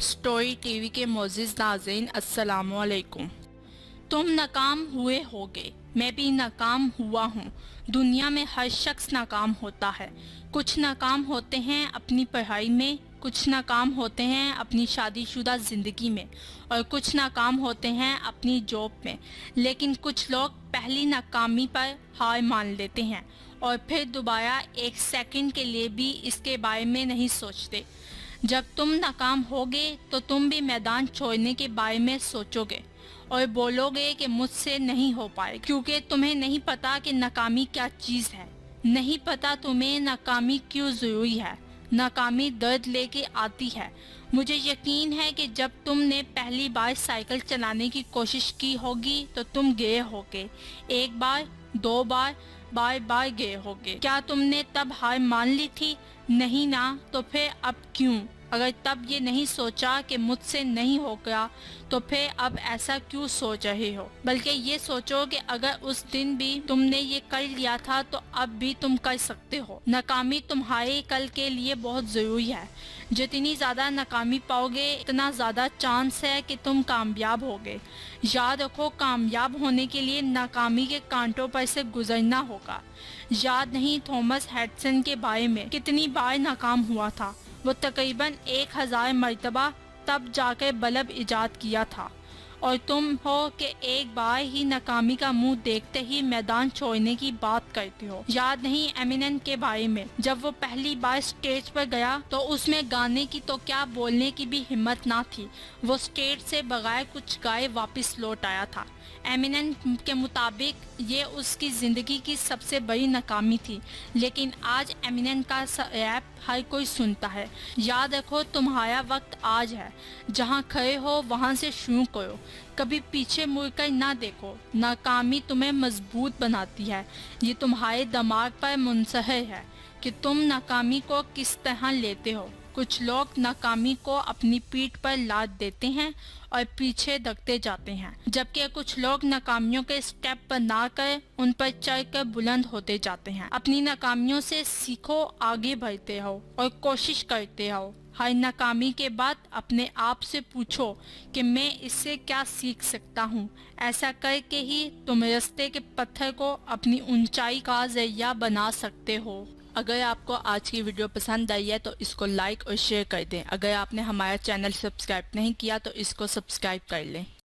Story T V کے معزز ناظرین السلام علیکم۔ تم ناکام ہوئے ہوگے، میں بھی ناکام ہوا ہوں۔ دنیا میں ہر شخص ناکام ہوتا ہے۔ کچھ ناکام ہوتے ہیں اپنی پڑھائی میں، کچھ ناکام ہوتے ہیں اپنی شادی شدہ زندگی میں، اور کچھ ناکام ہوتے ہیں اپنی جاب میں۔ لیکن کچھ لوگ پہلی ناکامی پر ہار مان لیتے ہیں اور پھر دوبارہ ایک سیکنڈ کے لیے بھی اس کے بارے میں نہیں سوچتے۔ جب تم ناکام ہوگے تو تم بھی میدان چھوڑنے کے بارے میں سوچو گے اور بولو گے کہ مجھ سے نہیں ہو پائے، کیونکہ تمہیں نہیں پتا کہ ناکامی کیا چیز ہے، نہیں پتا تمہیں ناکامی کیوں ضروری ہے۔ ناکامی درد لے کے آتی ہے۔ مجھے یقین ہے کہ جب تم نے پہلی بار سائیکل چلانے کی کوشش کی ہوگی تو تم گئے ہوگے، ایک بار، دو بار، بار بار گئے ہوگے۔ کیا تم نے تب ہار مان لی تھی؟ نہیں نا، تو پھر اب کیوں؟ اگر تب یہ نہیں سوچا کہ مجھ سے نہیں ہوگا تو پھر اب ایسا کیوں سوچ رہے ہو؟ بلکہ یہ سوچو کہ اگر اس دن بھی تم نے یہ کر لیا تھا تو اب بھی تم کر سکتے ہو۔ ناکامی تمہارے کل کے لیے بہت ضروری ہے۔ جتنی زیادہ ناکامی پاؤ گے اتنا زیادہ چانس ہے کہ تم کامیاب ہوگے۔ یاد رکھو، کامیاب ہونے کے لیے ناکامی کے کانٹوں پر سے گزرنا ہوگا۔ یاد نہیں تھامس ایڈیسن کے بارے میں کتنی بار ناکام ہوا تھا؟ وہ تقریباً 1000 مرتبہ تب جا کر بلب ایجاد کیا تھا، اور تم ہو کہ ایک بار ہی ناکامی کا منہ دیکھتے ہی میدان چھوڑنے کی بات کرتے ہو۔ یاد نہیں ایمینیم کے بارے میں، جب وہ پہلی بار اسٹیج پر گیا تو اس میں گانے کی تو کیا بولنے کی بھی ہمت نہ تھی، وہ اسٹیج سے بغیر کچھ گائے واپس لوٹ آیا تھا۔ ایمینیم کے مطابق یہ اس کی زندگی کی سب سے بڑی ناکامی تھی، لیکن آج ایمینیم کا ریپ ہر کوئی سنتا ہے۔ یاد رکھو، تمہارا وقت آج ہے۔ جہاں کھڑے ہو وہاں سے شروع کرو، کبھی پیچھے مڑ کر نہ دیکھو۔ ناکامی تمہیں مضبوط بناتی ہے، یہ تمہارے دماغ پر منحصر ہے کہ تم ناکامی کو کس طرح لیتے ہو۔ کچھ لوگ ناکامی کو اپنی پیٹھ پر لاد دیتے ہیں اور پیچھے دھکتے جاتے ہیں، جبکہ کچھ لوگ ناکامیوں کے سٹیپ بنا کر ان پر چڑھ کر بلند ہوتے جاتے ہیں۔ اپنی ناکامیوں سے سیکھو، آگے بڑھتے ہو اور کوشش کرتے ہو۔ ہر ناکامی کے بعد اپنے آپ سے پوچھو کہ میں اس سے کیا سیکھ سکتا ہوں۔ ایسا کر کے ہی تم راستے کے پتھر کو اپنی اونچائی کا ذریعہ بنا سکتے ہو۔ اگر آپ کو آج کی ویڈیو پسند آئی ہے تو اس کو لائک اور شیئر کر دیں۔ اگر آپ نے ہمارا چینل سبسکرائب نہیں کیا تو اس کو سبسکرائب کر لیں۔